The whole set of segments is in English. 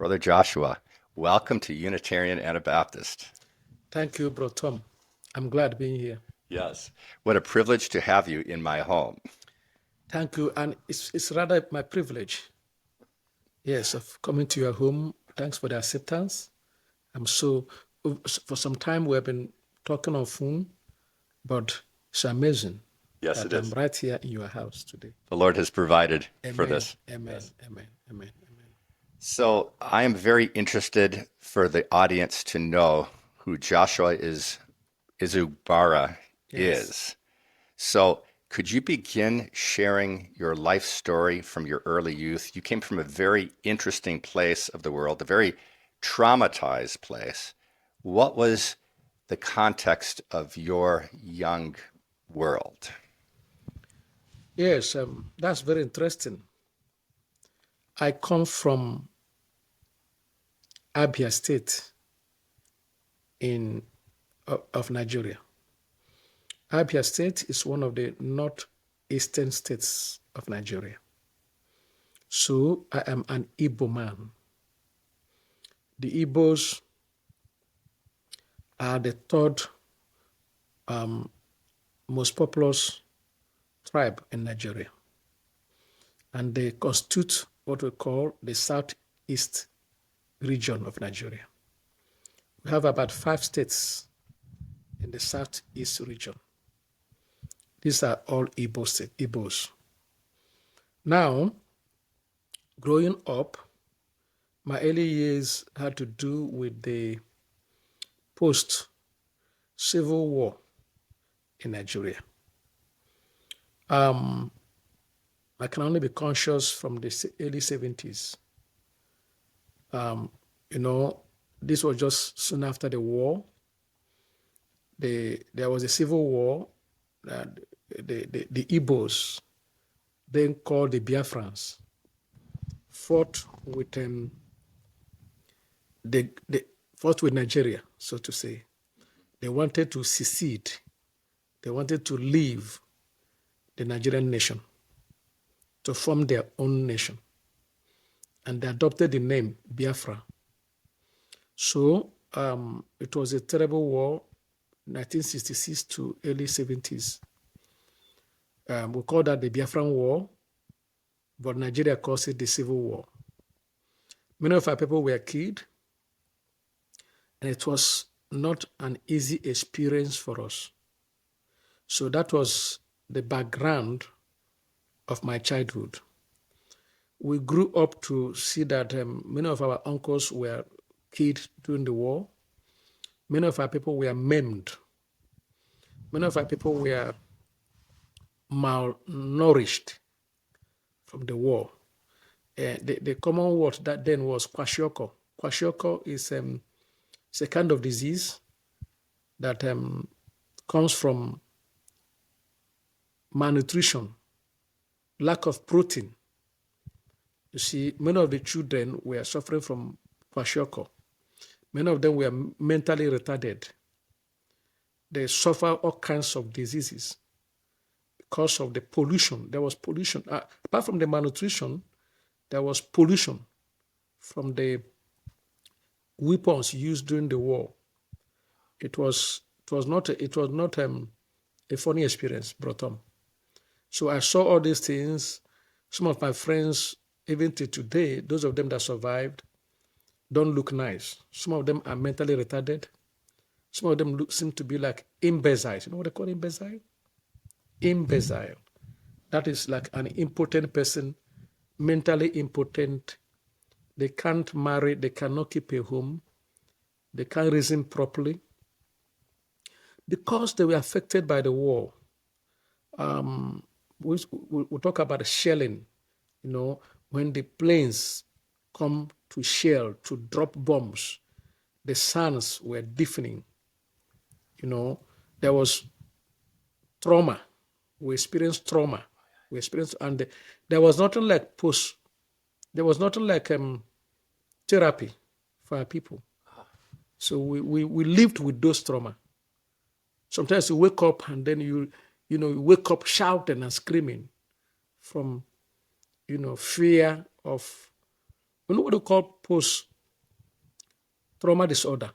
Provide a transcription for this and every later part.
Brother Joshua, welcome to Unitarian Anabaptist. Thank you, Bro Tom. I'm glad being here. Yes, what a privilege to have you in my home. Thank you, and it's rather my privilege, yes, of coming to your home. Thanks for the acceptance. For some time we have been talking on phone, but it's amazing Yes, it that I'm is. right here in your house today. The Lord has provided for Amen, this. amen, Yes. amen, amen, amen. So I am very interested for the audience to know who Joshua Izugbara Yes, is. So could you begin sharing your life story from your early youth? You came from a very interesting place of the world, a very traumatized place. What was the context of your young world? yes, that's very interesting. I come from Abia State in of Nigeria. Abia State is one of the northeastern states of Nigeria. So I am an Igbo man. The Igbos are the third most populous tribe in Nigeria, and they constitute what we call the southeast region of Nigeria. We have about 5 states in the southeast region. These are all Igbos. Now, growing up, my early years had to do with the post-Civil War in Nigeria. I can only be conscious from the early 70s. You know, this was just soon after the war. There was a civil war that the Igbos, then called the Biafrans, fought with the fought with Nigeria, so to say. They wanted to secede. They wanted to leave the Nigerian nation to form their own nation. And they adopted the name Biafra. So it was a terrible war, 1966 to early 70s. We call that the Biafran War, but Nigeria calls it the Civil War. Many of our people were killed, and it was not an easy experience for us. So that was the background of my childhood. We grew up to see that many of our uncles were killed during the war. Many of our people were maimed. Many of our people were malnourished from the war. The common word that then was kwashiorkor. Kwashiorkor is it's a kind of disease that comes from malnutrition, lack of protein. You see, many of the children were suffering from kwashiorkor. Many of them were mentally retarded. They suffer all kinds of diseases because of the pollution. There was pollution. Apart from the malnutrition, there was pollution from the weapons used during the war. It was not a funny experience, Brotom. So I saw all these things. Some of my friends, even to today, those of them that survived, don't look nice. Some of them are mentally retarded. Some of them seem to be like imbeciles. You know what they call imbecile? Imbecile. That is like an impotent person, mentally impotent. They can't marry, they cannot keep a home, they can't reason properly. Because they were affected by the war, we talk about shelling, when the planes come to shell, to drop bombs, the sounds were deafening. There was trauma. We experienced trauma. And there was nothing like there was nothing like therapy for our people. So we lived with those trauma. Sometimes you wake up and then you wake up shouting and screaming from, fear of, what do you call trauma disorder,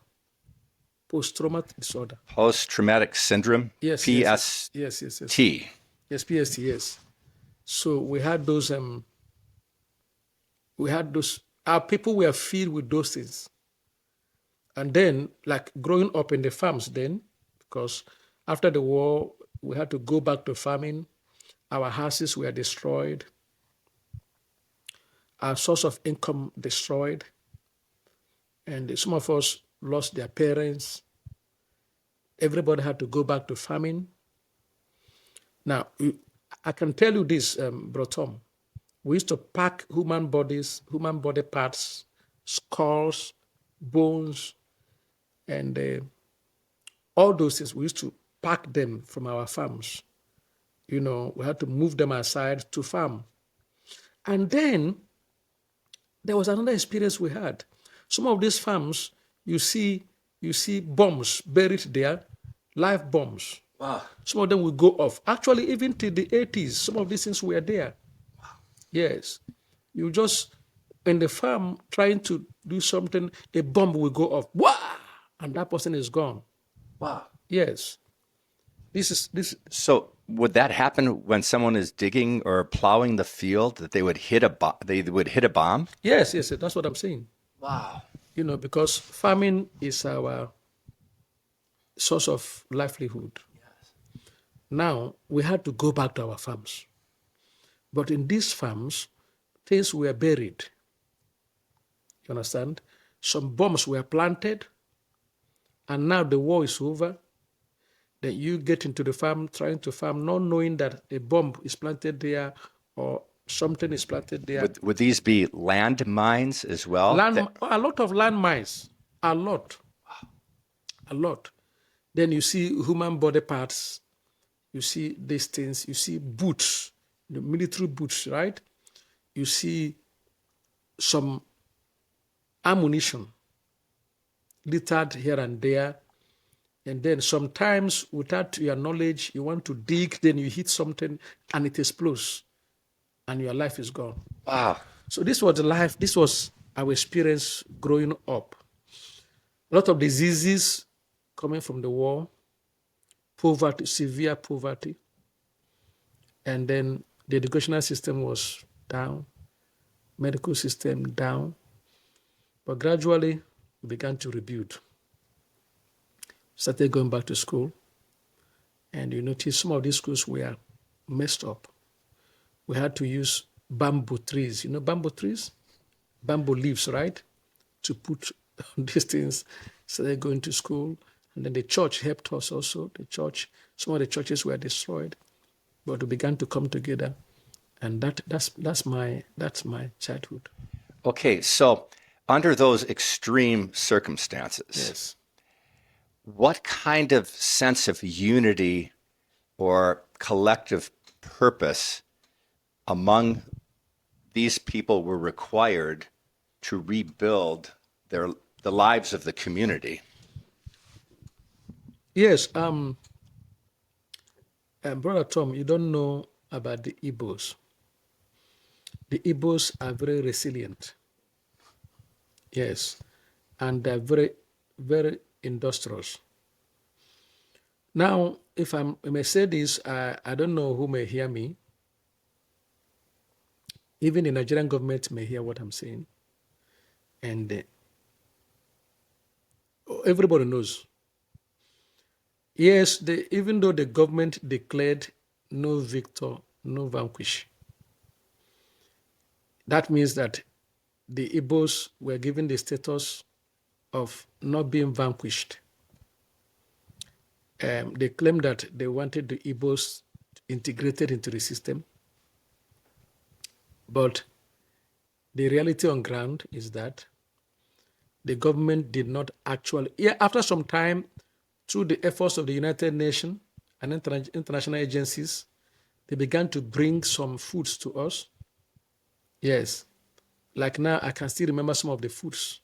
post-traumatic disorder. Post-traumatic syndrome, Yes, PST. yes, PST, yes. So our people were filled with those things. And then, like growing up in the farms then, because after the war, we had to go back to farming. Our houses were destroyed. Our source of income destroyed. And some of us lost their parents. Everybody had to go back to farming. Now, I can tell you this, Bro Tom. We used to pack human body parts, skulls, bones, and all those things. We used to pack them from our farms. You know, we had to move them aside to farm. And then there was another experience we had. Some of these farms, you see bombs buried there, live bombs. Wow. Some of them will go off. Actually, even till the 80s, some of these things were there. Yes. You just, in the farm, trying to do something, a bomb will go off. Wah! And that person is gone. Wow. Yes. This. So would that happen when someone is digging or plowing the field, that they would hit a bomb? Yes, that's what I'm saying. Wow. You know, because farming is our source of livelihood. Yes. Now, we had to go back to our farms. But in these farms, things were buried. You understand? Some bombs were planted, and now the war is over. Then you get into the farm, trying to farm, not knowing that a bomb is planted there or something is planted there. Would these be land mines as well? A lot of land mines. A lot. Then you see human body parts. You see these things. You see boots, the military boots, right? You see some ammunition littered here and there. And then sometimes, without your knowledge, you want to dig, then you hit something and it explodes and your life is gone. Wow. So this was our experience growing up. A lot of diseases coming from the war, poverty, severe poverty. And then the educational system was down, medical system down. But gradually, we began to rebuild. Started going back to school. And you notice some of these schools were messed up. We had to use bamboo trees. You know bamboo trees? Bamboo leaves, right? To put these things. Started going to school. And then the church helped us also. Some of the churches were destroyed. But we began to come together. And that's my childhood. Okay, so under those extreme circumstances, Yes. what kind of sense of unity or collective purpose among these people were required to rebuild the lives of the community? Yes. Brother Tom, you don't know about the Igbos. The Igbos are very resilient. Yes. And they're very, very industrious. Now, if I may say this, I don't know who may hear me. Even the Nigerian government may hear what I'm saying. And everybody knows. Yes, even though the government declared no victor, no vanquish, that means that the Igbos were given the status of not being vanquished. They claimed that they wanted the Igbos integrated into the system. But the reality on ground is that the government did not actually, after some time, through the efforts of the United Nations and international agencies, they began to bring some foods to us. Yes. Like now, I can still remember some of the foods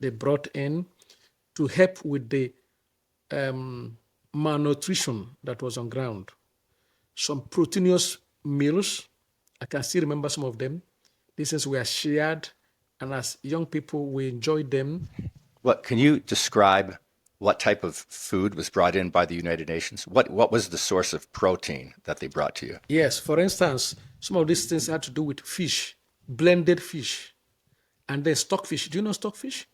they brought in to help with the malnutrition that was on ground. Some proteinous meals, I can still remember some of them. These things were shared, and as young people, we enjoyed them. What can you describe what type of food was brought in by the United Nations? What was the source of protein that they brought to you? Yes, for instance, some of these things had to do with fish, blended fish, and then stockfish. Do you know stockfish?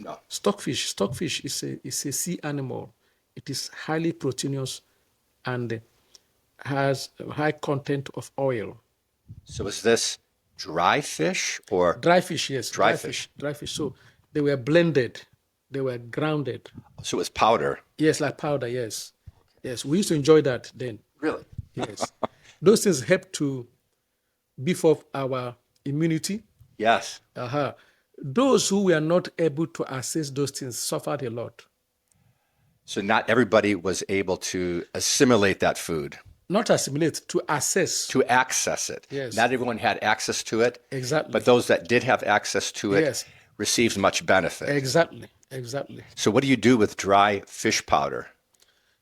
No. Stockfish is a sea animal. It is highly proteinous and has a high content of oil. So is this dry fish or Dry fish, yes, dry fish? dry fish. So they were blended, they were grounded. So it was powder. Yes, like powder, yes. Yes, we used to enjoy that then. Really? Yes. Those things help to beef up our immunity. Yes. Uh-huh. Those who were not able to access those things suffered a lot. So not everybody was able to assimilate that food, Not assimilate, to access. to access it. Yes. Not everyone had access to it, Exactly. but those that did have access to it Yes. received much benefit. Exactly. Exactly. So what do you do with dry fish powder?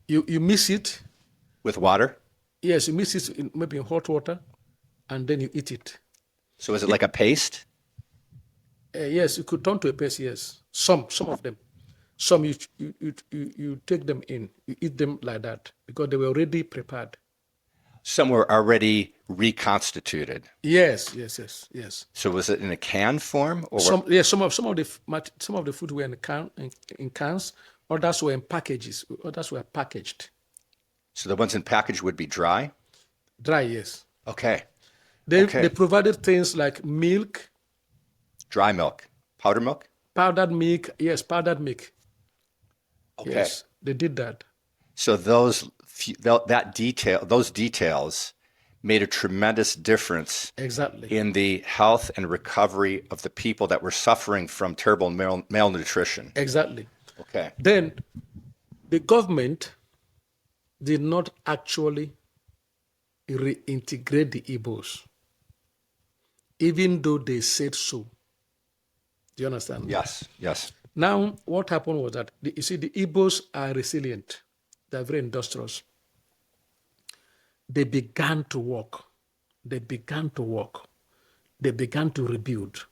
You mix it. With water? Yes, you mix it maybe in hot water, and then you eat it. So is it like a paste? Yes, you could turn to a paste. Yes, some of them. Some you take them in, you eat them like that because they were already prepared. Some were already reconstituted. Yes. So was it in a can form or Some of the food were in cans. Others were in packages. Others were packaged. so the ones in package would be dry? Dry, yes. Okay. They provided things like milk, Dry milk, powder milk? powdered milk. Yes, powdered milk. Okay. Yes, they did that. So those details made a tremendous difference Exactly. in the health and recovery of the people that were suffering from terrible malnutrition. Exactly. Okay. Then the government did not actually reintegrate the Igbos, even though they said so. Do you understand? Yes. Yes. Now, what happened was that, you see, the Igbos are resilient. They're very industrious. They began to work. They began to work. They began to rebuild.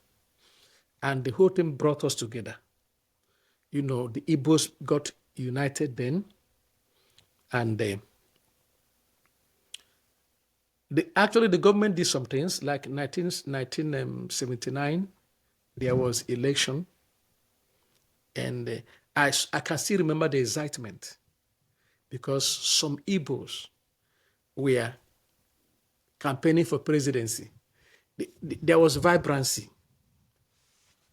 And the whole thing brought us together. You know, the Igbos got united then, and actually the government did some things, like 1979, there was election, and I can still remember the excitement because some Igbos were campaigning for presidency. There was vibrancy.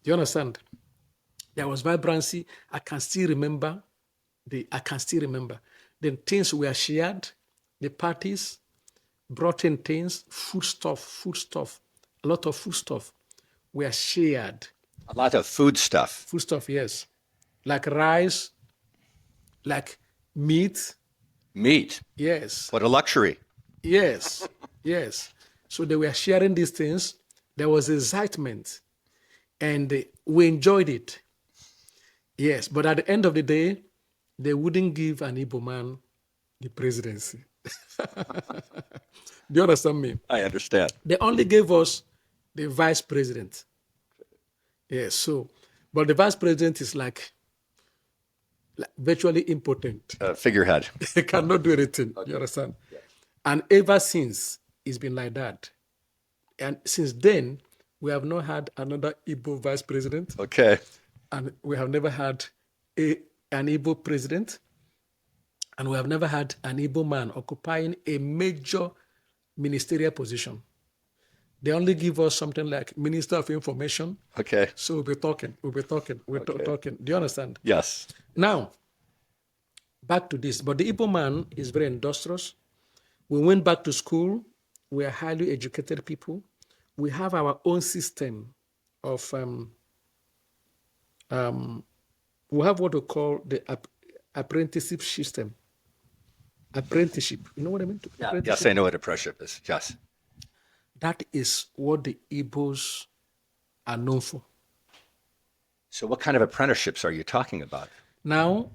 Do you understand? There was vibrancy. I can still remember. Then things were shared. The parties brought in things, foodstuff, a lot of foodstuff were shared. A lot of food stuff. Foodstuff, yes. Like rice, like meat. Meat. Yes. What a luxury. Yes. So they were sharing these things. There was excitement, and we enjoyed it. Yes, but at the end of the day, they wouldn't give an Igbo man the presidency. Do you understand me? I understand. They only gave us the vice president. Yes, so, but the vice president is like virtually impotent. Figurehead. He cannot do anything. You understand? Yeah. And ever since, it's been like that. And since then, we have not had another Igbo vice president. Okay. And we have never had an Igbo president. And we have never had an Igbo man occupying a major ministerial position. They only give us something like Minister of Information. Okay. So we'll be talking. talking. Do you understand? Yes. Now, back to this. But the Igbo man is very industrious. We went back to school. We are highly educated people. We have our own system of, we have what we call the apprenticeship system. Apprenticeship. You know what I mean? Yeah. Yes, I know what apprenticeship is. Yes. That is what the Igbos are known for. So what kind of apprenticeships are you talking about? Now,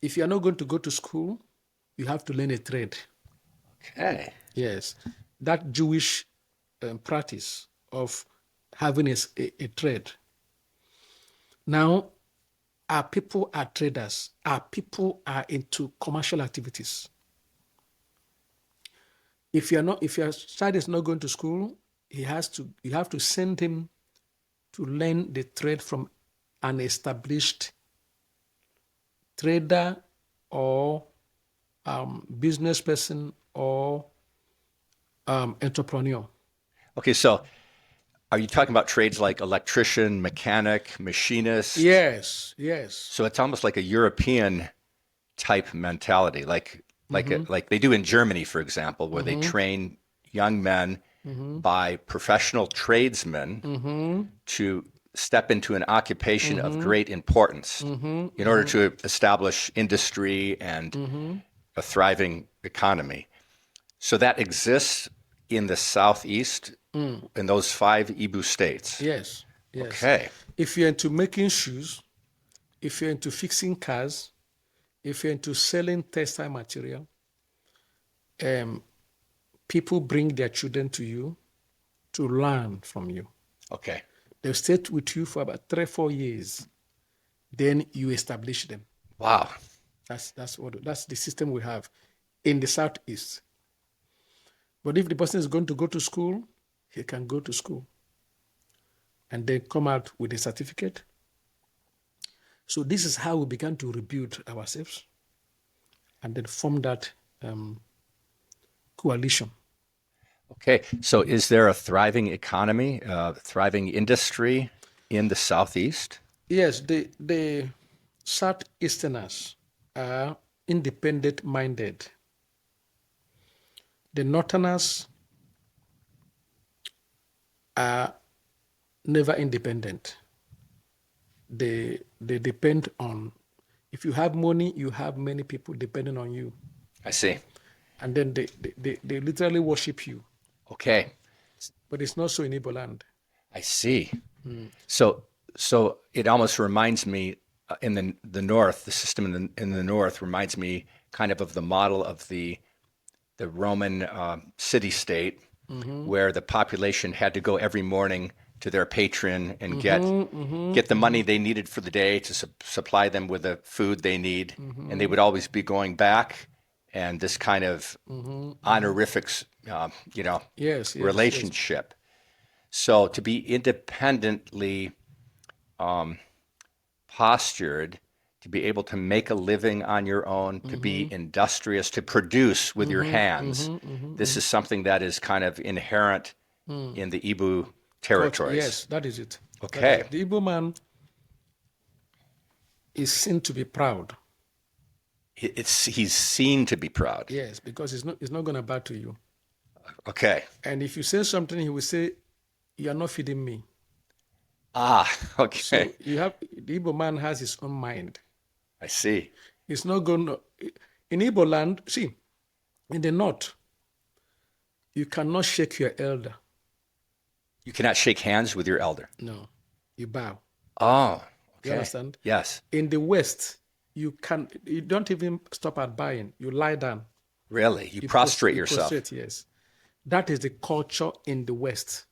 if you are not going to go to school, you have to learn a trade. Okay. Yes. That Jewish practice of having a trade, Now, our people are traders. Our people are into commercial activities. If your child is not going to school, you have to send him to learn the trade from an established trader or business person or entrepreneur. Okay, so are you talking about trades like electrician, mechanic, machinist? Yes, yes. So it's almost like a European type mentality, Mm-hmm. like they do in Germany, for example, where they Mm-hmm. train young men Mm-hmm. by professional tradesmen Mm-hmm. to step into an occupation of Mm-hmm. great importance Mm-hmm. in order Mm-hmm. to establish industry and Mm-hmm. a thriving economy. So that exists in the southeast Mm. in those five Igbo states. Yes, yes. Okay. If you're into making shoes, if you're into fixing cars, if you're into selling textile material, um, people bring their children to you to learn from you. Okay. They'll stay with you for about 3 or 4 years. Then you establish them. Wow. That's the system we have in the southeast. But if the person is going to go to school, he can go to school and then come out with a certificate. So this is how we began to rebuild ourselves and then form that coalition. Okay. So is there a thriving economy, thriving industry in the southeast? Yes, the Southeasterners are independent minded. The Northerners are never independent. They depend on, if you have money, you have many people depending on you. I see. And then they literally worship you. Okay. But it's not so in Igbo land. I see. So, so it almost reminds me in the north, the system in the north reminds me kind of the model of the Roman city state, where the population had to go every morning to their patron and get the money they needed for the day to supply them with the food they need, and they would always be going back, and this kind of honorific, Yes, yes, yes. relationship. So to be independently postured, to be able to make a living on your own, to be industrious, to produce with your hands. This is something that is kind of inherent in the Igbo Culture. territories. Yes, that is it. That is Okay. it. The Igbo man is seen to be proud. He's seen to be proud. Yes, because it's not going to bow to you. Okay. And if you say something, he will say, "You are not feeding me." Ah, okay. So the Igbo man has his own mind. I see. He's not going to, in Igbo land, see, in the north, you cannot shake your elder. You cannot shake hands with your elder. No, you bow. Oh, You okay. understand? Yes. In the west, you don't even stop at bowing. You lie down. Really? You prostrate yourself. Prostrate, yes. That is the culture in the west.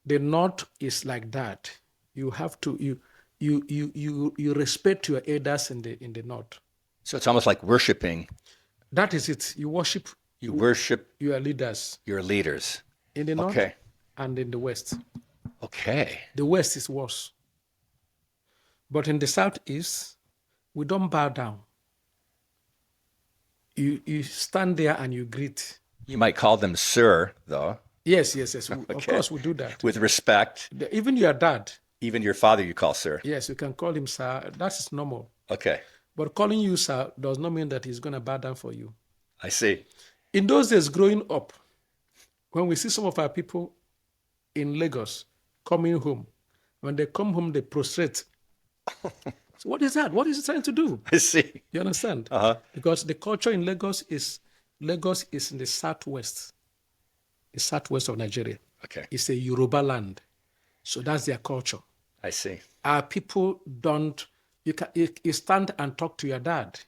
The north is like that. You have to you respect your elders in the north. So it's almost like worshiping. That is it. You worship You worship your leaders your leaders. in the north Okay. and in the west. Okay. The west is worse. But in the southeast, we don't bow down. You stand there and you greet. You might call them sir, though, Yes, yes, yes. Of Okay. course, we do that. with respect. Even your dad, Even your father you call sir. yes, you can call him sir. That is normal. Okay. But calling you sir does not mean that he's going to bow down for you. I see. In those days, growing up, when we see some of our people in Lagos coming home, when they come home, they prostrate. So what is that? What is he trying to do? I see. You understand? Because the culture in Lagos is in the southwest of Nigeria. Okay. It's a Yoruba land. So that's their culture. I see. Our people don't, you stand and talk to your dad.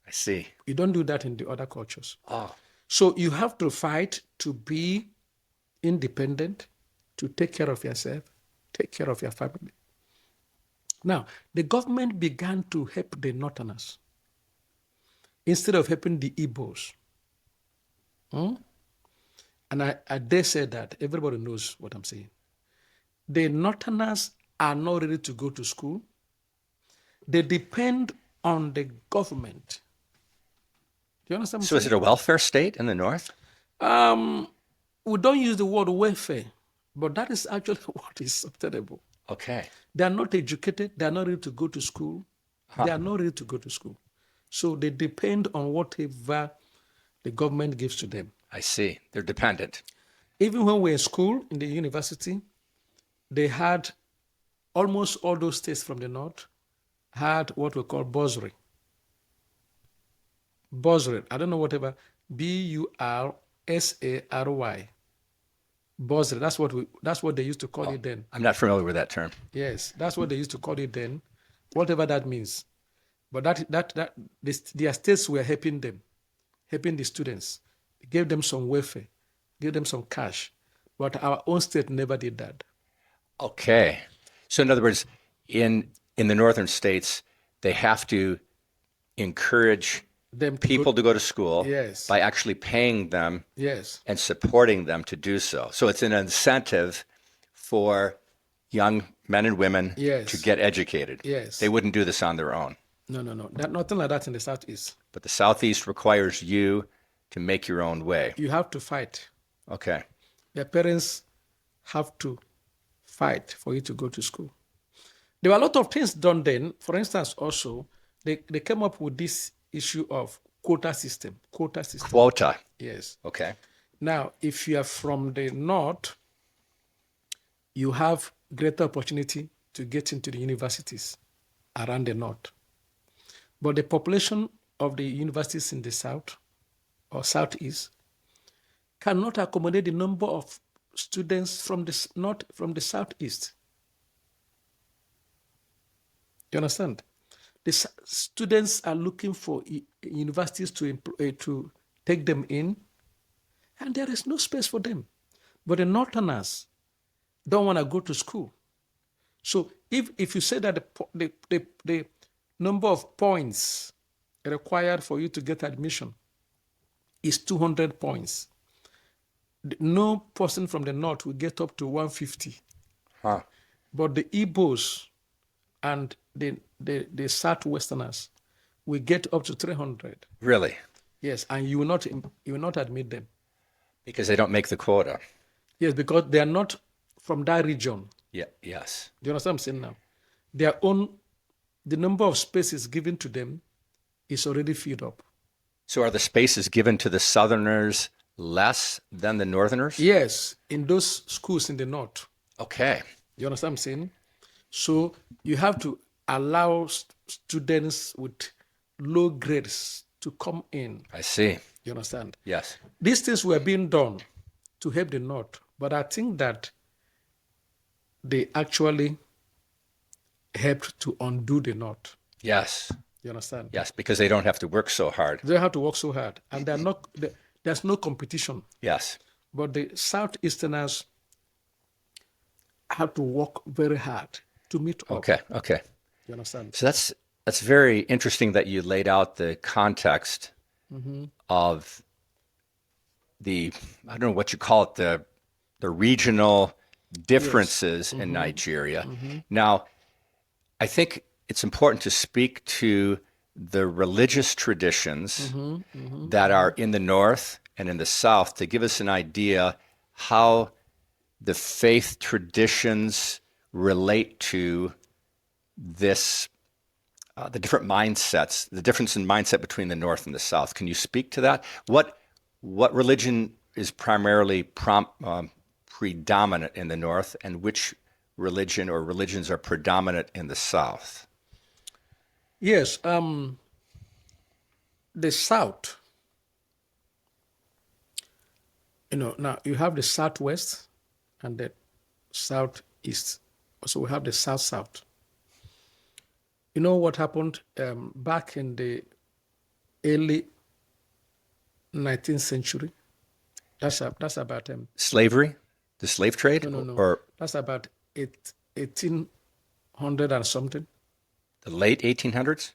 I see. You don't do that in the other cultures. Oh, So you have to fight to be independent, to take care of yourself, take care of your family. Now, the government began to help the Northerners instead of helping the Igbos. And I dare say that everybody knows what I'm saying. The Northerners are not ready to go to school. They depend on the government. Do you understand what So I'm is it saying? a welfare state in the North? We don't use the word welfare, but that is actually what is obtainable. Okay. They are not educated. They are not ready to go to school. They are not ready to go to school. So they depend on whatever the government gives to them. I see. They're dependent. Even when we're in school, in the university, they had almost all those states from the north had what we call bursary. Bursary. I don't know whatever. Bursary. Bursary. That's what they used to call it then. I'm not familiar with that term. Yes, that's what they used to call it then. Whatever that means. But their states were helping them, helping the students. They gave them some welfare, gave them some cash. But our own state never did that. Okay. So in other words, in the northern states, they have to encourage Them people to go to school Yes. by actually paying them Yes. and supporting them to do so. So it's an incentive for young men and women Yes. to get educated. Yes. They wouldn't do this on their own. No. Nothing like that in the Southeast. But the Southeast requires you to make your own way. You have to fight. Okay. Your parents have to fight for you to go to school. There were a lot of things done then. For instance, also, they came up with this issue of quota system. Quota system. Quota. Yes. Okay. Now, if you are from the north, you have greater opportunity to get into the universities around the north. But the population of the universities in the south or southeast cannot accommodate the number of students from the north, from the southeast. You understand? The students are looking for universities to take them in, and there is no space for them. But the northerners don't want to go to school. So if you say that the number of points required for you to get admission is 200 points, no person from the north will get up to 150. Huh. But the Igbos and the Southwesterners will get up to 300. Really? Yes, and you will not admit them. Because they don't make the quota. Yes, because they are not from that region. Yeah. Yes. Do you understand what I'm saying now? The number of spaces given to them is already filled up. So are the spaces given to the Southerners less than the Northerners? Yes, in those schools in the north. Okay. You understand what I'm saying? So you have to allow students with low grades to come in. I see. You understand? Yes. These things were being done to help the north, but I think that they actually helped to undo the north. Yes. You understand? Yes, because they don't have to work so hard. They have to work so hard, and there's no competition. Yes. But the Southeasterners have to work very hard to meet up. Okay. You understand? So that's very interesting that you laid out the context of the, I don't know what you call it, the regional differences in Nigeria. Now, I think it's important to speak to the religious traditions that are in the north and in the south to give us an idea how the faith traditions relate to this, the different mindsets, the difference in mindset between the north and the south. Can you speak to that? What religion is primarily predominant in the north, and which religion or religions are predominant in the south? Yes, the south. Now you have the southwest and the southeast. So we have the south. You know what happened back in the early 19th century? That's about Slavery, the slave trade, no. or That's about 1800 and something. The late 1800s?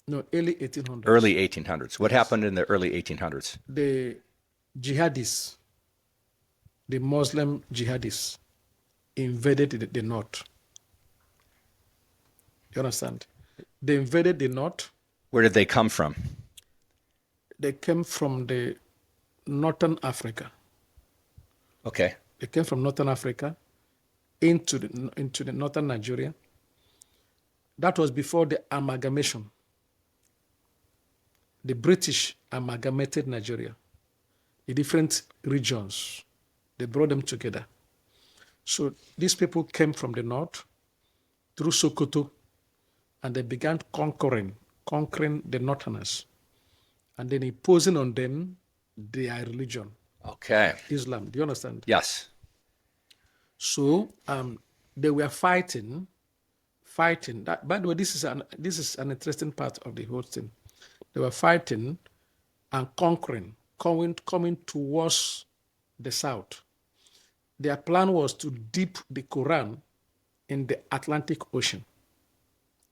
No, early 1800s. Early 1800s. What Yes. happened in the early 1800s? The jihadists, the Muslim jihadists, invaded the north. You understand? They invaded the north. Where did they come from? They came from the northern Africa. Okay. They came from northern Africa into the northern Nigeria. That was before the amalgamation. The British amalgamated Nigeria, the different regions. They brought them together. So these people came from the north through Sokoto, and they began conquering the northerners, and then imposing on them their religion, Okay. Islam. Do you understand? Yes. So they were fighting. That, by the way, this is an interesting part of the whole thing. They were fighting and conquering, coming towards the south. Their plan was to dip the Quran in the Atlantic Ocean.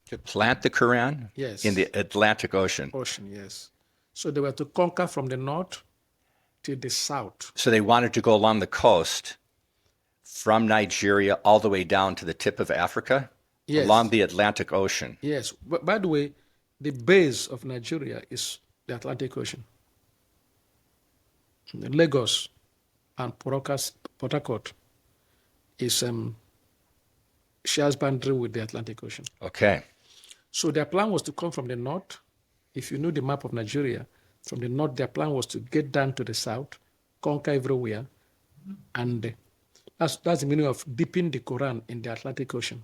To plant the Quran? Yes. In the Atlantic Ocean. Yes. So they were to conquer from the north to the south. So they wanted to go along the coast from Nigeria all the way down to the tip of Africa? Yes. Along the Atlantic Ocean. Yes. But by the way, the base of Nigeria is the Atlantic Ocean. Lagos and Port Harcourt is shares boundary with the Atlantic Ocean. Okay. So their plan was to come from the north. If you know the map of Nigeria, from the north, their plan was to get down to the south, conquer everywhere, and that's the meaning of dipping the Quran in the Atlantic Ocean,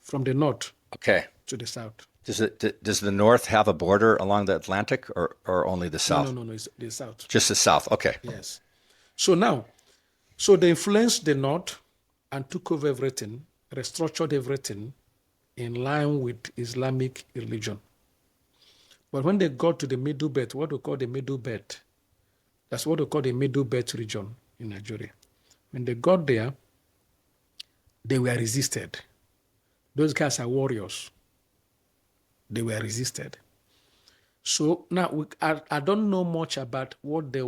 from the north Okay. to the south. Does the north have a border along the Atlantic or only the south? No, it's the south. Just the south. Okay. Yes. So they influenced the north and took over everything, restructured everything in line with Islamic religion. But when they got to the Middle Belt, what we call the Middle Belt, that's what we call the Middle Belt region in Nigeria. When they got there, they were resisted. Those guys are warriors. They were resisted. So now I don't know much about what the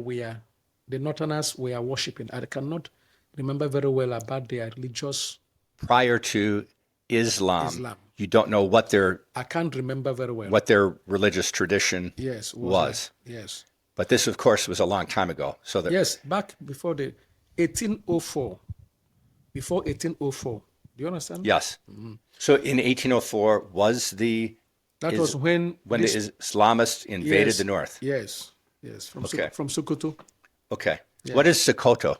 Northerners were worshiping. I cannot remember very well about their religious. Prior to Islam. You don't know what I can't remember very well. What their religious tradition was. Like. Yes. But this, of course, was a long time ago. So yes, back before the 1804. Before 1804. Do you understand? Yes. Mm-hmm. So in 1804 was was when the Islamists invaded the north. Yes. From Sokoto. Okay. Yes. What is Sokoto?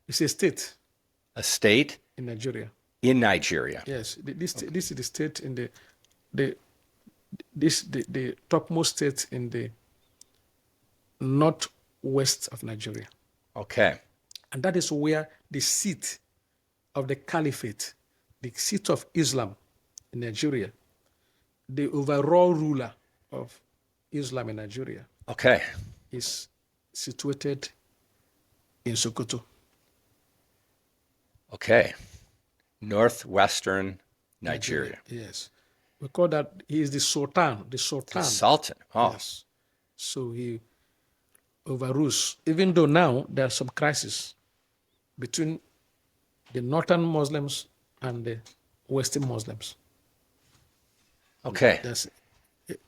It's a state. A state in Nigeria. In Nigeria. Yes. This is the state in the topmost state in the northwest of Nigeria. Okay. And that is where the seat of the caliphate, the seat of Islam in Nigeria, the overall ruler of Islam in Nigeria, okay, is situated in Sokoto. Okay. Northwestern Nigeria. Yes. We call that, he is the Sultan. The Sultan. Oh. Yes. So he overrules, even though now there are some crises between the northern Muslims and the western Muslims. Okay. There's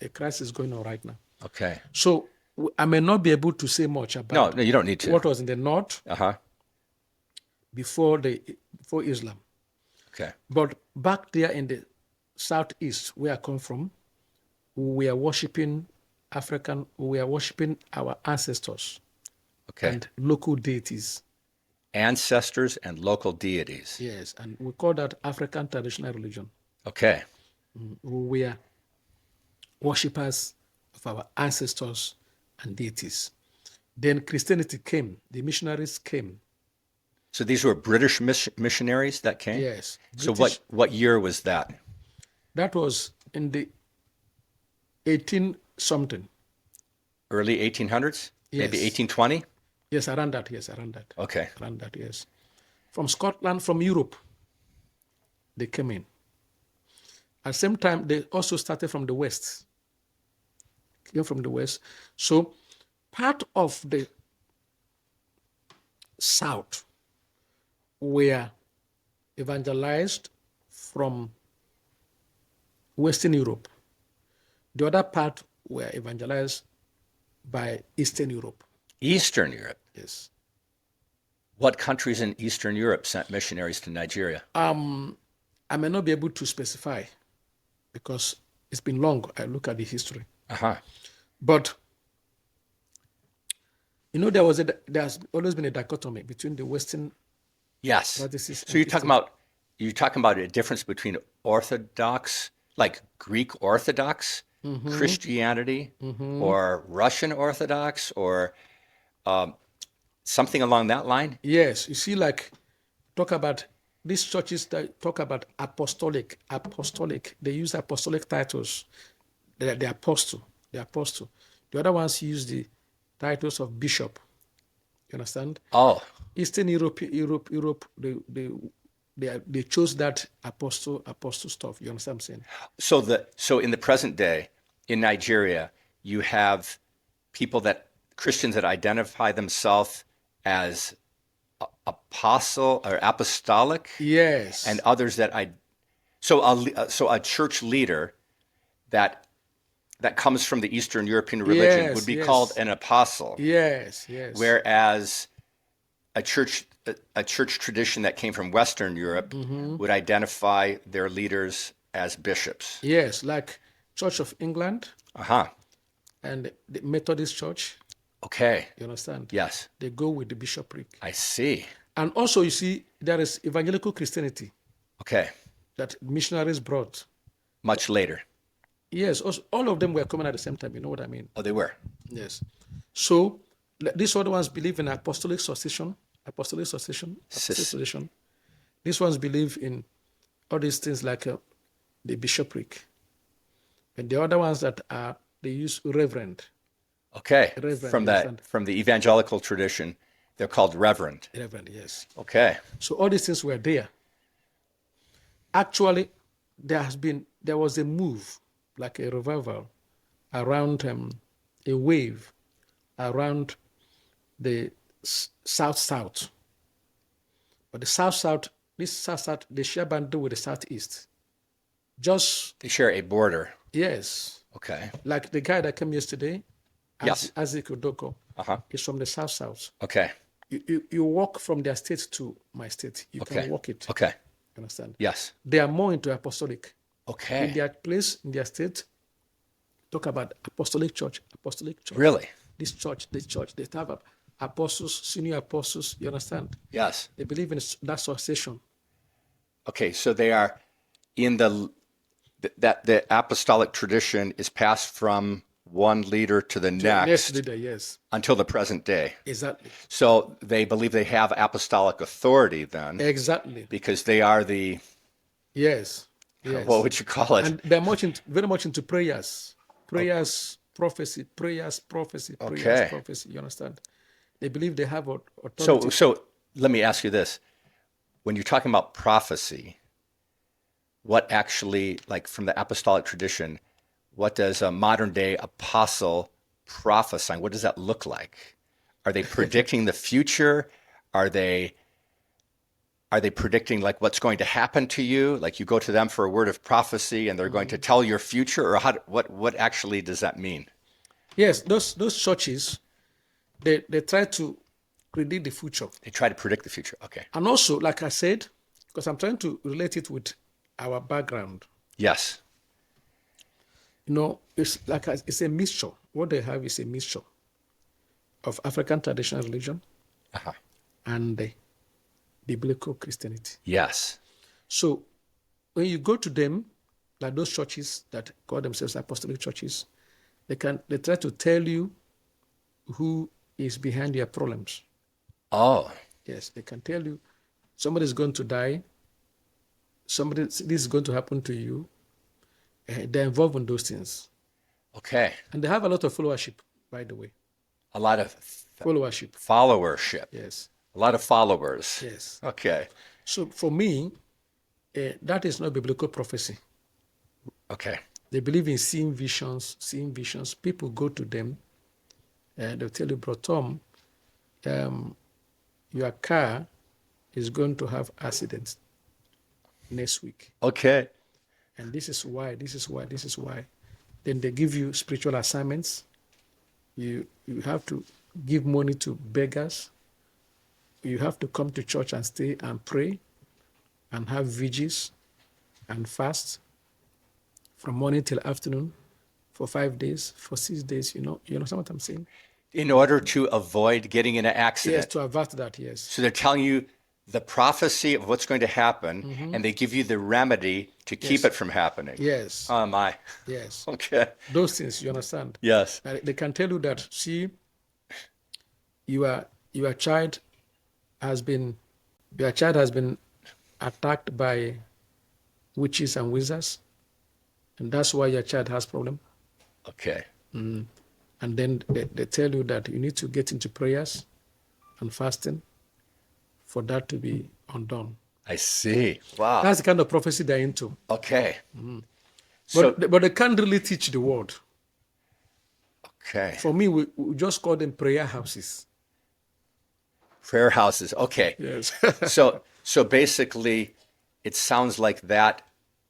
a crisis going on right now. Okay. So I may not be able to say much about no, you don't need to. What was in the north before Islam. Okay. But back there in the southeast, where I come from, we are worshiping our ancestors and local deities. Ancestors and local deities. Yes, and we call that African traditional religion. Okay. We are worshippers of our ancestors and deities. Then Christianity came, the missionaries came. So these were British missionaries that came? Yes. So what year was that? That was in the 18-something. Early 1800s? Yes. Maybe 1820? Yes, around that. Okay. Around that, yes. From Scotland, from Europe, they came in. At the same time, they also started from the west. Came from the west. So part of the south were evangelized from Western Europe. The other part were evangelized by Eastern Europe. Eastern Europe. Yes. What countries in Eastern Europe sent missionaries to Nigeria? I may not be able to specify because it's been long. I look at the history. Uh-huh. But there's always been a dichotomy between the Western Yes. practices So and you're talking about a difference between Orthodox, like Greek Orthodox Christianity, or Russian Orthodox, or something along that line? Yes, you see, like talk about these churches that talk about apostolic. They use apostolic titles. The apostle. The other ones use the titles of bishop. You understand? Oh, Eastern Europe, they chose that apostle stuff. You understand what I'm saying? so in the present day in Nigeria, you have Christians that identify themselves as apostle or apostolic, Yes. and others that so a church leader that comes from the Eastern European religion would be called an apostle. Yes. Whereas a church tradition that came from Western Europe would identify their leaders as bishops. Yes, like Church of England Uh-huh. and the Methodist Church. Okay. You understand? Yes. They go with the bishopric. I see. And also, you see, there is evangelical Christianity Okay. that missionaries brought. Much later. Yes, also, all of them were coming at the same time. You know what I mean? Oh, they were. Yes. So these other ones believe in apostolic succession. These ones believe in all these things like the bishopric. And the other ones they use reverend. Okay. Reverend, From the evangelical tradition, they're called reverend. Reverend, yes. Okay. So all these things were there. Actually, there was a move, like a revival, around a wave around the south. But the south, they share boundary with the southeast. They share a border. Yes. Okay. Like the guy that came yesterday, Yes. Isaac Odoko, Uh-huh. is from the south. Okay. You walk from their state to my state. You can walk it. Okay. You understand? Yes. They are more into apostolic. Okay. In their place, in their state, talk about apostolic church. Really? This church. They have apostles, senior apostles. You understand? Yes. They believe in that succession. Okay, so they are in the apostolic tradition is passed from one leader to the next Leader, yes. until the present day. Exactly. So they believe they have apostolic authority then. Exactly. Because they are the, yes. what would you call it? And they're very much into prayers. Prophecy. Okay. You understand? They believe they have authority. So let me ask you this. When you're talking about prophecy, what actually, like from the apostolic tradition, what does a modern day apostle prophesy? What does that look like? Are they predicting the future? Are they predicting like what's going to happen to you? Like you go to them for a word of prophecy and they're going to tell your future, or what actually does that mean? Yes, those churches, they try to predict the future. They try to predict the future. Okay. And also, like I said, because I'm trying to relate it with our background. Yes. It's a mixture. What they have is a mixture of African traditional religion and the biblical Christianity. Yes. So when you go to them, like those churches that call themselves apostolic churches, they try to tell you who is behind their problems. Oh. Yes, they can tell you somebody's going to die, this is going to happen to you. They're involved in those things. Okay. And they have a lot of followership, by the way. A lot of followership. Yes. A lot of followers. Yes. Okay. So for me, that is not biblical prophecy. Okay. They believe in seeing visions, seeing visions. People go to them and they'll tell you, Bro Tom, your car is going to have accidents next week. Okay. And this is why, this is why, this is why. Then they give you spiritual assignments. You have to give money to beggars. You have to come to church and stay and pray and have vigils and fast from morning till afternoon for 5 days, for 6 days. You understand what I'm saying? In order to avoid getting in an accident. Yes, to avert that, yes. So they're telling you the prophecy of what's going to happen, and they give you the remedy to keep it from happening. Yes. Oh my. Yes. Okay. Those things, you understand? Yes. They can tell you that, see, your child has been attacked by witches and wizards, and that's why your child has problem. Okay. And then they tell you that you need to get into prayers and fasting for that to be undone. I see. Wow. That's the kind of prophecy they're into. Okay. So, But they can't really teach the word. okay. For me, we just call them prayer houses. Prayer houses. Okay. Yes. So basically, it sounds like that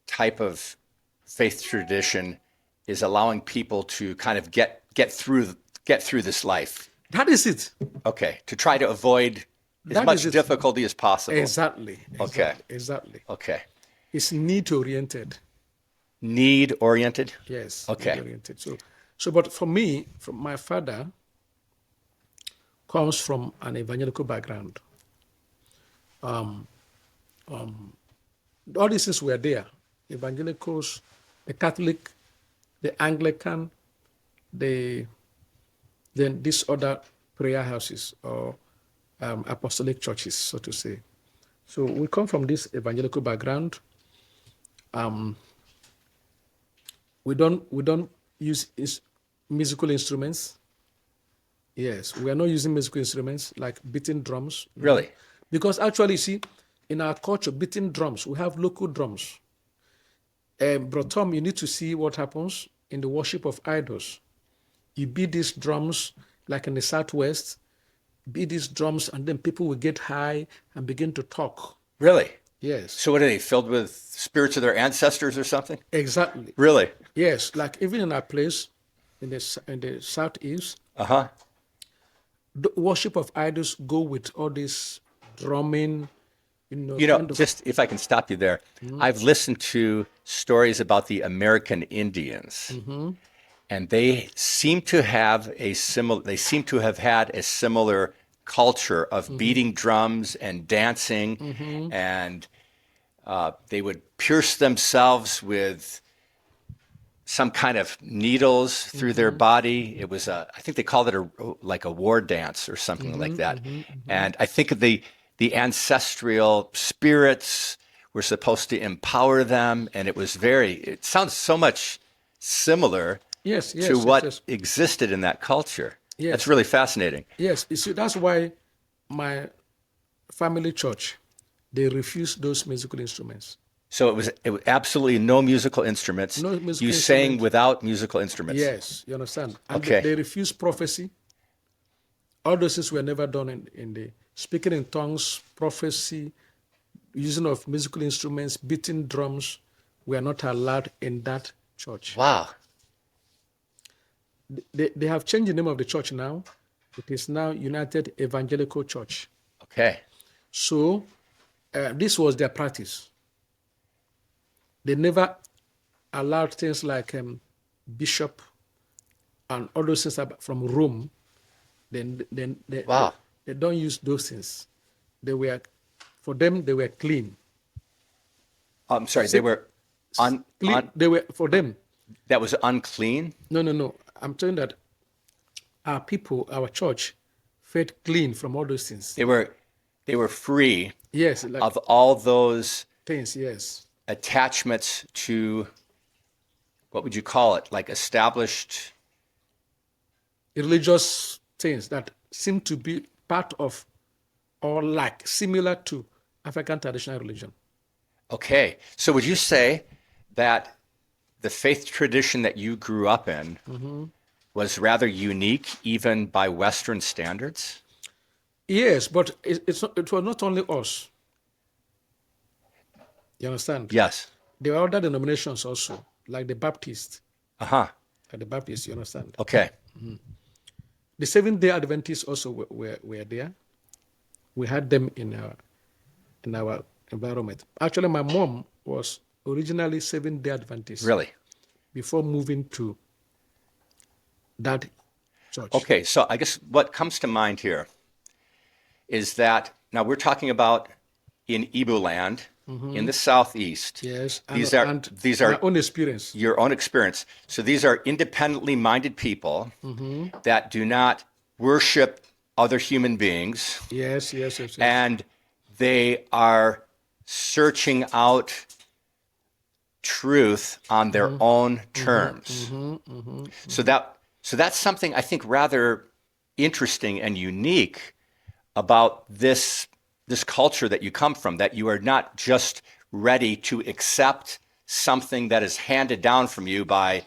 type of faith tradition is allowing people to kind of get through this life. That is it. Okay. To try to avoid as That much is it. difficulty as possible. Exactly. Okay. Exactly. Okay. It's need-oriented. Need oriented. Yes. Okay. Need-oriented. So, but for me, from my father comes from an evangelical background. All these things were there. Evangelicals, the Catholic, the Anglican, then these other prayer houses or apostolic churches, so to say. So we come from this evangelical background. We don't use musical instruments. Yes, we are not using musical instruments like beating drums. Really? Because actually, see, in our culture, beating drums, we have local drums. Bro Tom, you need to see what happens in the worship of idols. You beat these drums, like in the Southwest, beat these drums, and then people will get high and begin to talk. Really? Yes. So what are they, filled with spirits of their ancestors or something? Exactly. Really? Yes, like even in our place, in the Southeast, Uh-huh. the worship of idols go with all this drumming, kind of, Just if I can stop you there, I've listened to stories about the American Indians, and they seem to have had a similar culture of beating drums and dancing, and they would pierce themselves with some kind of needles through their body. It was I think they called it like a war dance or something like that. And I think the ancestral spirits were supposed to empower them, and it sounds so much similar to what existed in that culture. Yes. That's really fascinating. Yes, you see, that's why my family church, they refuse those musical instruments. So it was absolutely no musical instruments. No musical You sang instruments. without musical instruments. Yes, you understand? And Okay. they refuse prophecy. All those things were never done in the speaking in tongues, prophecy, using of musical instruments, beating drums were not allowed in that church. Wow. They have changed the name of the church now. It is now United Evangelical Church. Okay. So this was their practice. They never allowed things like bishop and all those things from Rome. Then Wow. they don't use those things. For them, they were clean. I'm sorry, they were Clean. They were, for them. that was unclean? No. I'm telling that our people, our church, fed clean from all those things. They were free Yes, like of all those things. Yes. attachments to, what would you call it? Like established. Religious things that seem to be part of or like similar to African traditional religion. Okay. So would you say that the faith tradition that you grew up in was rather unique, even by Western standards? Yes, but it was not only us. You understand? Yes. There were other denominations also, like the Baptist. Uh-huh. Like the Baptist, you understand? Okay. The Seventh-day Adventists also were there. We had them in our environment. Actually, my mom was originally Seventh-day Adventist Really? before moving to that church. Okay, so I guess what comes to mind here is that now we're talking about in Igbo land, in the southeast. Yes, These and are my own experience. your own experience. So these are independently minded people that do not worship other human beings, Yes, yes, yes, yes. and they are searching out truth on their own terms. So that's something I think rather interesting and unique about this culture that you come from, that you are not just ready to accept something that is handed down from you by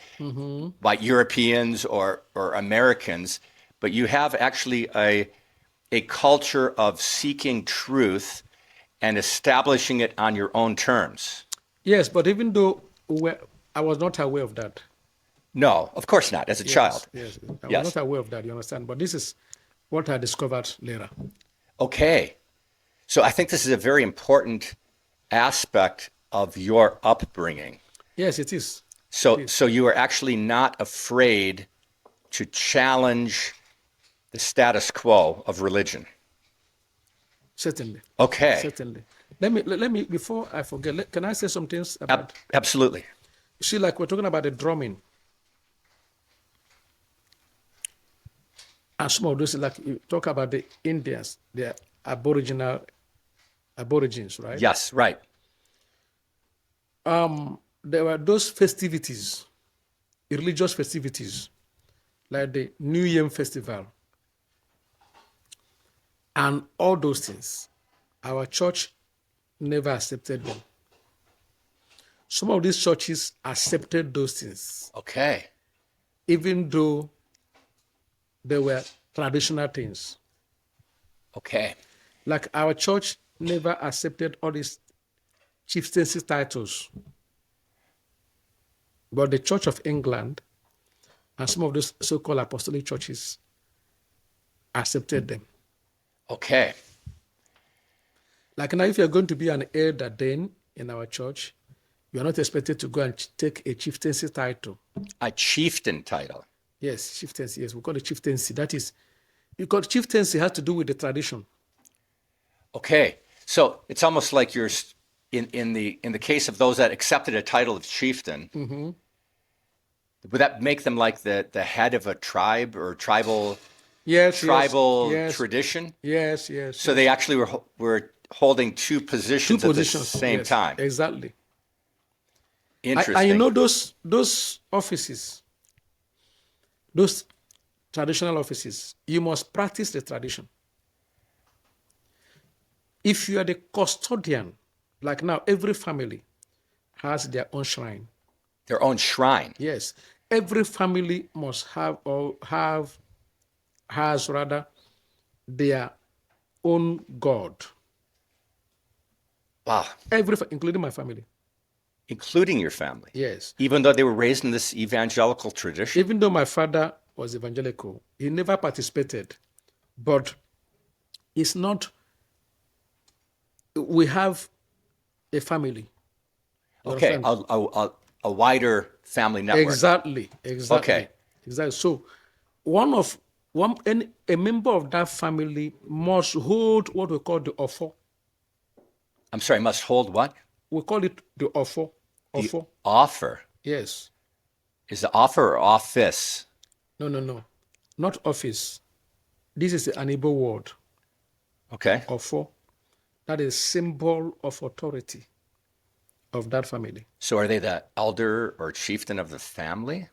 Europeans or Americans, but you have actually a culture of seeking truth and establishing it on your own terms. Yes, but even though I was not aware of that. No, of course not, as a child. Yes, I Yes. was not aware of that, you understand? But this is what I discovered later. Okay. So I think this is a very important aspect of your upbringing. Yes, it is. So you are actually not afraid to challenge the status quo of religion. Certainly. Okay. Certainly. Let me before I forget, can I say some things about Absolutely. you see, like we're talking about the drumming. And some of those, like you talk about the Indians, the aborigines, right? Yes, right. There were those festivities, religious festivities, like the New Year Festival, and all those things. Our church never accepted them. Some of these churches accepted those things, Okay. even though they were traditional things. Okay. Like our church never accepted all these chieftaincy titles. But the Church of England and some of those so-called apostolic churches accepted them. Okay. Like now, if you're going to be an elder then in our church, you are not expected to go and take a chieftaincy title. A chieftain title. Yes, chieftaincy. Yes, we call it chieftaincy. That is, because chieftaincy has to do with the tradition. Okay. So it's almost like you're in the case of those that accepted a title of chieftain. Would that make them like the head of a tribe or tribal Yes, tradition? Yes, yes. So they actually were holding two positions at the same yes, time. Exactly. Interesting. And you know those offices, those traditional offices, you must practice the tradition. If you are the custodian, like now, every family has their own shrine. Their own shrine. Yes, every family must have has rather their own God. Wow. Including my family. Including your family. Yes. Even though they were raised in this evangelical tradition. Even though my father was evangelical, he never participated. But it's not, we have a family. Okay, a wider family network. Exactly. Okay. Exactly. So a member of that family must hold what we call the offer. I'm sorry, must hold what? We call it the offer. The offer. Yes. Is the offer or office? No. Not office. This is an Igbo word. Okay. Offer. That is symbol of authority of that family. So are they the elder or chieftain of the family?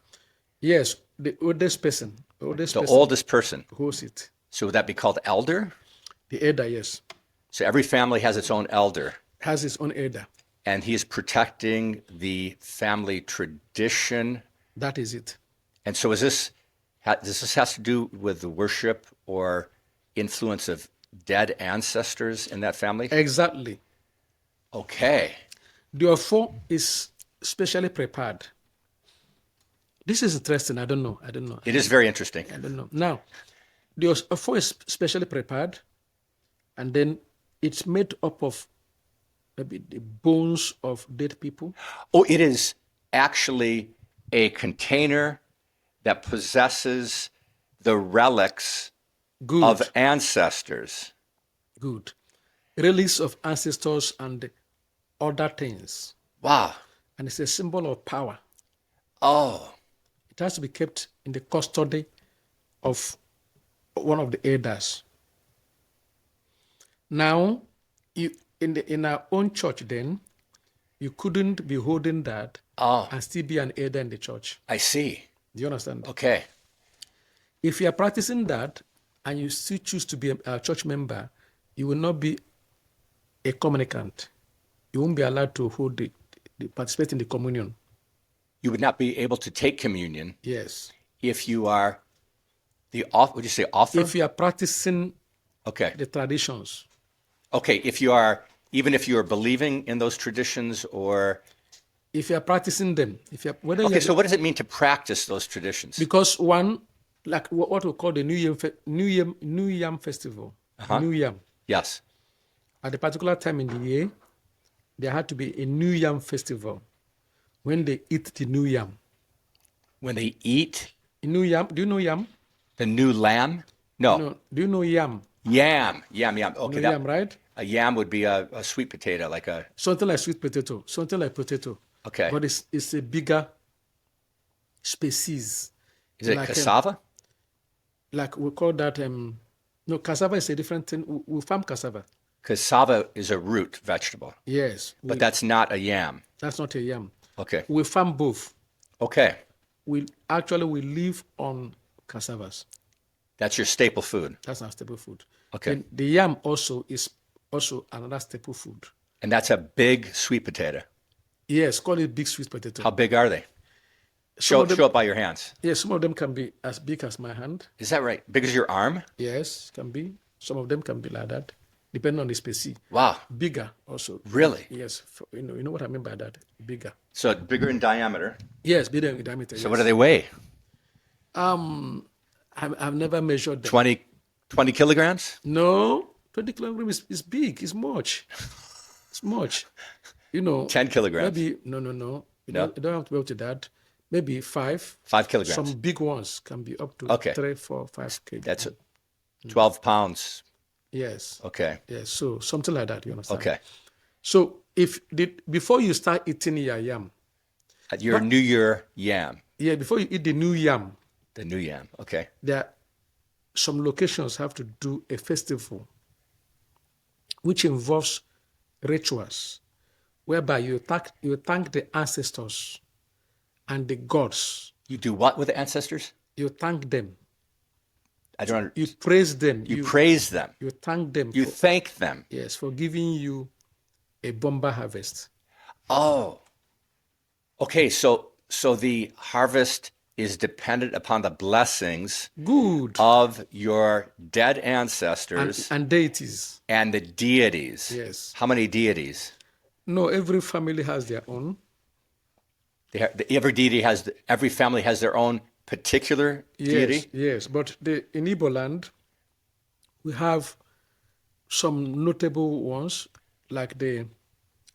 Yes, the oldest person. The oldest person. Holds it. So would that be called elder? The elder, yes. So every family has its own elder. Has its own elder. And he is protecting the family tradition. That is it. And so does this has to do with the worship or influence of dead ancestors in that family? Exactly. Okay. The ofo is specially prepared. This is interesting. I don't know. It is very interesting. I don't know. Now, the ofo is specially prepared, and then it's made up of maybe the bones of dead people. Oh, it is actually a container that possesses the relics Good. of ancestors. Good. Relics of ancestors and other things. Wow. And it's a symbol of power. Oh, It has to be kept in the custody of one of the elders. Now, in our own church then, you couldn't be holding that and still be an elder in the church. I see. Do you understand? Okay. If you are practicing that and you still choose to be a church member, you will not be a communicant. You won't be allowed to participate in the communion. You would not be able to take communion Yes. if you are would you say author? If you are practicing Okay. the traditions. Okay, even if you are believing in those traditions or If you are practicing them, okay, so what does it mean to practice those traditions? because one, like what we call the New Yam Festival, New Yam. Yes. At a particular time in the year, there had to be a New Yam Festival when they eat the new yam. When they eat New yam, do you know yam? the new lamb? No. No, do you know yam? Yam. Okay, No yam, right? a yam would be a sweet potato, like a Something like sweet potato, something like potato. okay. But it's a bigger species. Is it like, cassava? Like we call that, no, cassava is a different thing. We farm cassava. Cassava is a root vegetable, Yes. but that's not a yam. That's not a yam. Okay. We farm both. Okay. We live on cassavas. That's your staple food. That's our staple food. Okay. And the yam also is also another staple food. And that's a big sweet potato. Yes, call it big sweet potato. How big are they? Show it by your hands. Yes, some of them can be as big as my hand. Is that right? Big as your arm? Yes, can be. Some of them can be like that, depending on the species. Wow. Bigger also. Really? Yes, you know what I mean by that. Bigger. So bigger in diameter. Yes, bigger in diameter. So what do they weigh? I've never measured them. 20 kilograms? No, 20 kilograms is big. It's much. It's much. 10 kilograms. Maybe no. You don't have to be up to that. Maybe 5. 5 kilograms. Some big ones can be up to 3, 4, 5 kg. That's 12 pounds. Yes. Okay. Yes. So something like that. You understand? Okay. So before you start eating your yam, At your New Year yam. yeah, before you eat the new yam, The new yam. Okay. there some locations have to do a festival, which involves rituals, whereby you thank the ancestors and the gods. You do what with the ancestors? You thank them. I don't understand. You praise them. You praise them. You thank them. You thank them. Yes, for giving you a bumper harvest. Oh. Okay, so the harvest is dependent upon the blessings Good. of your dead ancestors And deities. and the deities. Yes. How many deities? No, every family has their own. Every family has their own particular deity? Yes. But in Igbo land, we have some notable ones, like the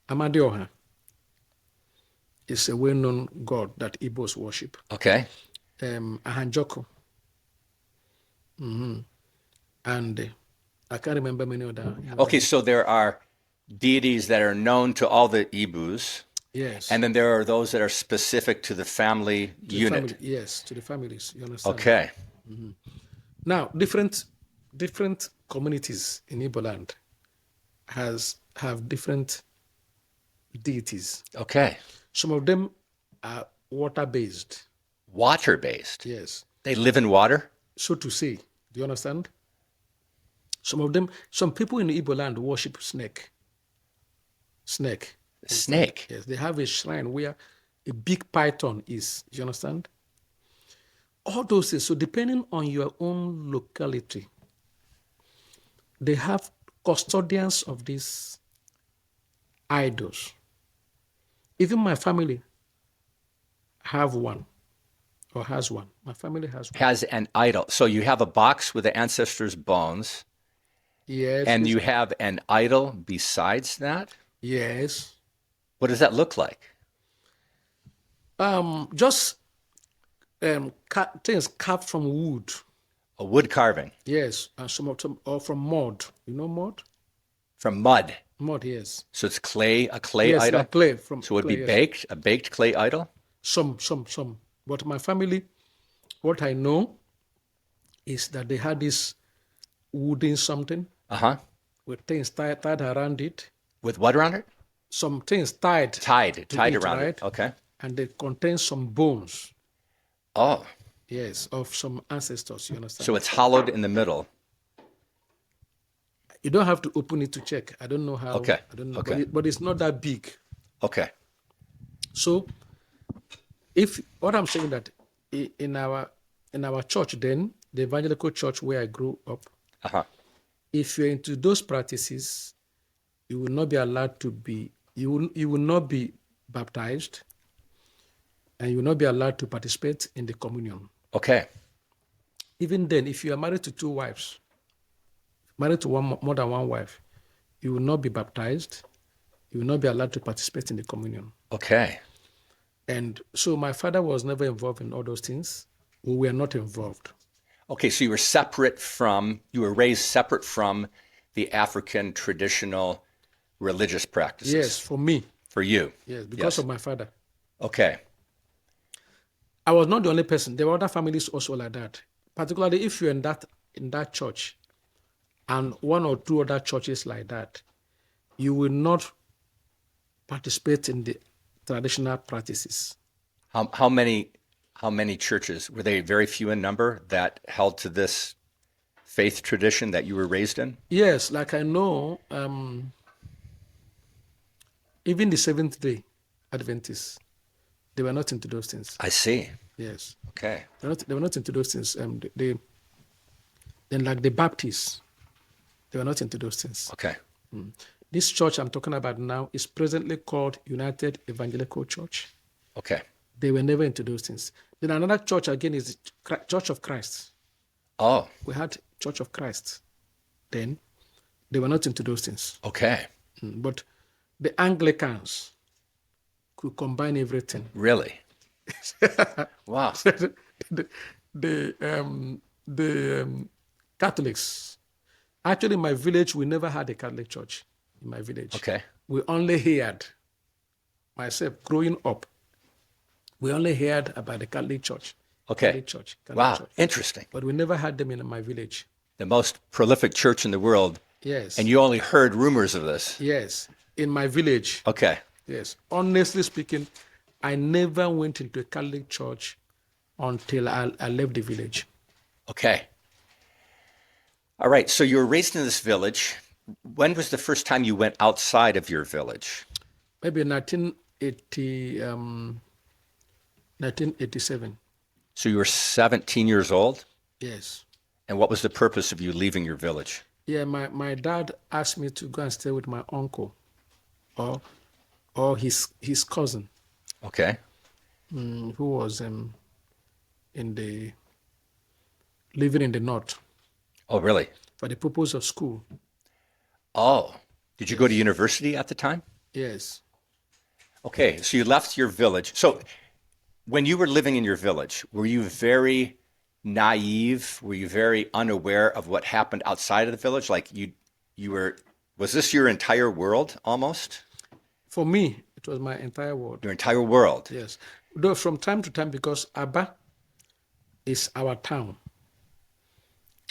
Amadioha. It's a well-known god that Igbos worship. Okay. Ahanjoko. And I can't remember many other. Okay, so there are deities that are known to all the Igbos. Yes. And then there are those that are specific to the family unit. Yes, to the families. You understand? Okay. Now, different communities in Igbo land have different deities. Okay. Some of them are water-based. Water-based. Yes. They live in water? So to say. Do you understand? Some people in Igbo land worship snake. Snake. A snake. Yes, they have a shrine where a big python is. You understand? All those things. So depending on your own locality, they have custodians of these idols. Even my family have one or has one. My family has one. Has an idol. So you have a box with the ancestors' bones, Yes. and you have an idol besides that? Yes. What does that look like? Just things carved from wood. A wood carving Yes, and some or from mud. You know mud? from mud. Mud, yes. So it's clay, a clay Yes, idol? like clay from So it would clay, be yes. baked, a baked clay idol? Some. But my family, what I know is that they had this wooden something Uh-huh. with things tied around it. With what around it? Some things tied Tied to it, around right? it. Okay. And they contain some bones, Oh, yes, of some ancestors. You understand? so it's hollowed in the middle. You don't have to open it to check. I don't know how. Okay. I don't know. Okay. But it's not that big. Okay. So if what I'm saying that in our church, then the evangelical church where I grew up, Uh-huh. if you're into those practices, you will not be allowed to be. You will not be baptized, and you will not be allowed to participate in the communion. Okay. Even then, if you are married to two wives, married to more than one wife, you will not be baptized. You will not be allowed to participate in the communion. Okay. And so my father was never involved in all those things. We were not involved. Okay, so you were raised separate from the African traditional religious practices. Yes, for me. For you. Yes, because Yes. of my father. Okay. I was not the only person. There were other families also like that. Particularly if you're in that church and one or two other churches like that, you will not participate in the traditional practices. How many churches were they? Very few in number that held to this faith tradition that you were raised in? Yes, like I know, even the Seventh-day Adventists, they were not into those things. I see. Yes, Okay. they were not into those things. Then like the Baptists, they were not into those things. Okay. This church I'm talking about now is presently called United Evangelical Church. Okay. They were never into those things. Then another church again is Church of Christ. Oh, We had Church of Christ. Then they were not into those things. okay. But the Anglicans could combine everything. Really? Wow. the Catholics. Actually, in my village, we never had a Catholic church in my village. Okay. We only heard, myself growing up, we only heard about the Catholic Church. Okay. Catholic Church. Catholic Wow. Church. Interesting. But we never had them in my village. The most prolific church in the world, Yes. and you only heard rumors of this. Yes. In my village. Okay. Yes. Honestly speaking, I never went into a Catholic church until I left the village. Okay. All right. So you were raised in this village. When was the first time you went outside of your village? Maybe 1980, 1987. So you were 17 years old? Yes. And what was the purpose of you leaving your village? Yeah, my dad asked me to go and stay with my uncle or his cousin, Okay. who was living in the north Oh, really? for the purpose of school. Oh, did you go to university at the time? Yes. Okay, so you left your village. So when you were living in your village, were you very naive? Were you very unaware of what happened outside of the village? Like was this your entire world almost? For me, it was my entire world. Your entire world? Yes. Though from time to time, because Aba is our town.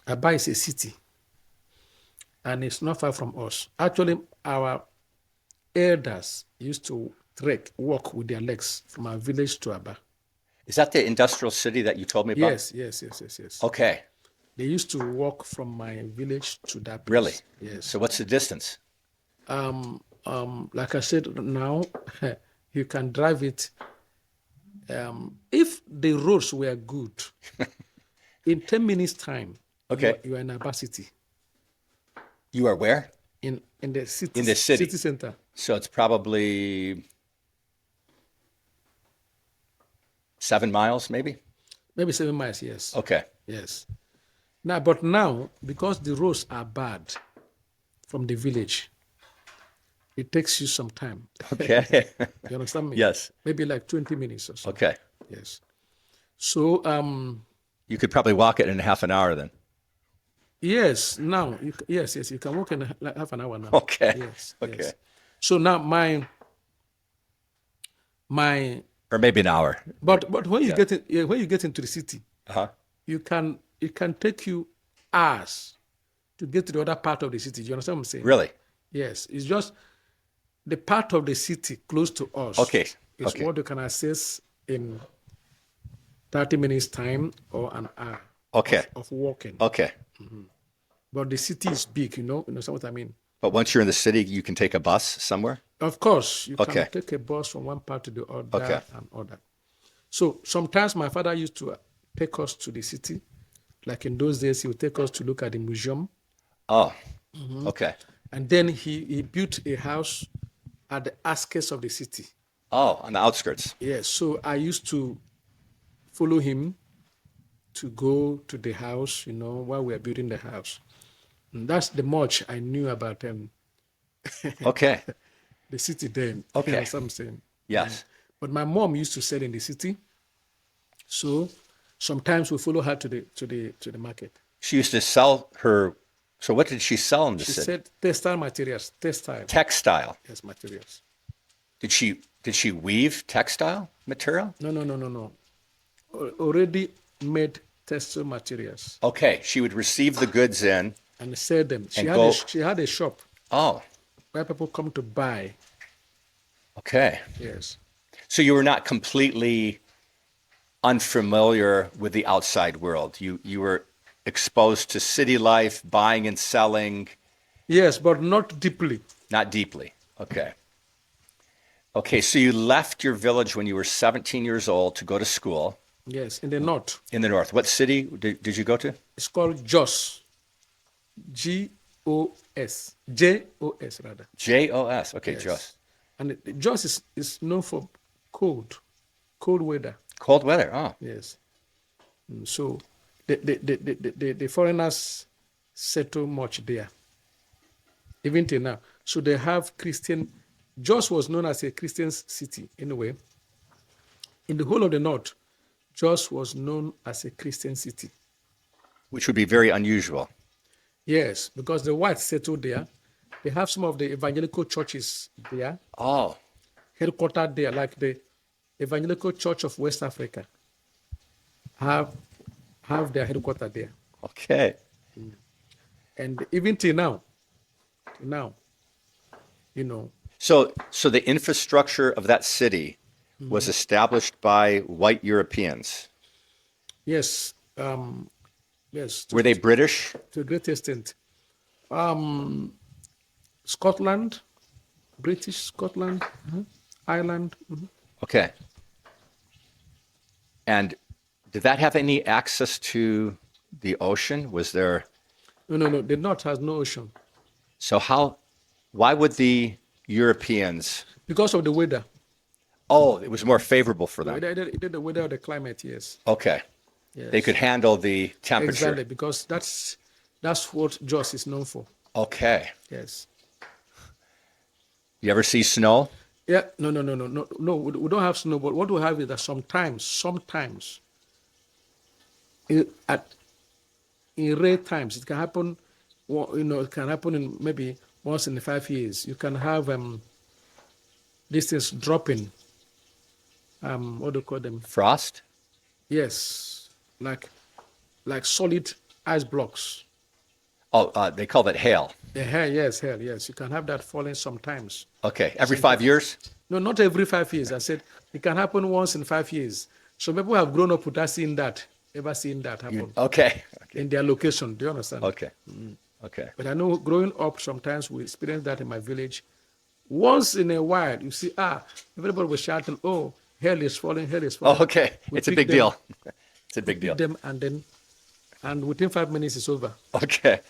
Aba is a city. And it's not far from us. Actually, our elders used to walk with their legs from our village to Aba. Is that the industrial city that you told me about? Yes. Okay, They used to walk from my village to that place. really? Yes. So what's the distance? like I said, now you can drive it. If the roads were good, in 10 minutes time, Okay. you are in Aba City, You are where? in the city, In the city. city center. So it's probably 7 miles, maybe? Maybe 7 miles, yes. Okay. Yes. But now, because the roads are bad from the village, it takes you some time. Okay. You understand me? Yes. Maybe like 20 minutes or so. Okay. Yes. So, You could probably walk it in half an hour then. yes, now, yes, you can walk in like half an hour now. Okay. Yes, Okay. yes. So now my, Or maybe an hour. but when you when you get into the city, Uh-huh. it can take you hours to get to the other part of the city. Do you understand what I'm saying? Really? Yes, it's just the part of the city close to us Okay. is Okay. what you can access in 30 minutes time or an hour Okay. of walking. Okay. But the city is big, you know what I mean? But once you're in the city, you can take a bus somewhere? Of course, you Okay. can take a bus from one part to the other Okay. and other. So sometimes my father used to take us to the city. Like in those days, he would take us to look at the museum. Oh. Okay. And then he built a house at the outskirts of the city. Oh, on the outskirts. Yes, so I used to follow him to go to the house, while we were building the house. And that's the much I knew about Okay. the city then. Okay. You know what I'm saying? Yes. But my mom used to sell in the city, so sometimes we follow her to the market. She used to sell her. So what did she sell in the She city? said textile materials, textile. Textile. Yes, materials. Did she weave textile material? No. Already made textile materials Okay. She would receive the goods in. and sell them. And She had a shop Oh. where people come to buy. Okay. Yes. So you were not completely unfamiliar with the outside world. You were exposed to city life, buying and selling, Yes, but not deeply. not deeply. Okay. Okay, so you left your village when you were 17 years old to go to school Yes, in the north. in the north. What city did you go to? It's called Jos. G-O-S. J-O-S, rather. Jos. Okay, Yes. Jos. And Jos is known for cold weather. Cold weather. Oh. Yes. So the foreigners settle much there, even till now. So they have Christian. Jos was known as a Christian city anyway. In the whole of the north, Jos was known as a Christian city. Which would be very unusual. Yes, because the whites settled there. They have some of the evangelical churches there, Oh. headquartered there, like the Evangelical Church of West Africa have their headquarters there. Okay. And even till now, So the infrastructure of that city was established by white Europeans. yes, yes, Were they British? to a great extent. Scotland, British Scotland, Ireland. Okay. And did that have any access to the ocean? Was there? No. The north has no ocean So why would the Europeans? because of the weather. Oh, it was more favorable for them. Either the weather or the climate, yes. Okay. Yes. They could handle the temperature. Exactly, because that's what Jos is known for. Okay. Yes. You ever see snow? Yeah. No. We don't have snow, but what we have is that sometimes, in rare times, it can happen. It can happen in maybe once in 5 years. You can have these things dropping. What do you call them? Frost? Yes, like solid ice blocks. Oh, they call that hail. The hail, yes. You can have that falling sometimes. Okay. Every 5 years? No, not every 5 years. I said it can happen once in 5 years. So people have grown up without seeing that, ever seen that happen Okay. in their location. Do you understand? Okay. Okay. But I know growing up, sometimes we experience that in my village Once in a while, you see, everybody was shouting, oh, hell is falling, hell is falling. Oh, okay. We It's a pick big them, deal. It's a big deal. pick them, and within 5 minutes, it's over. Okay.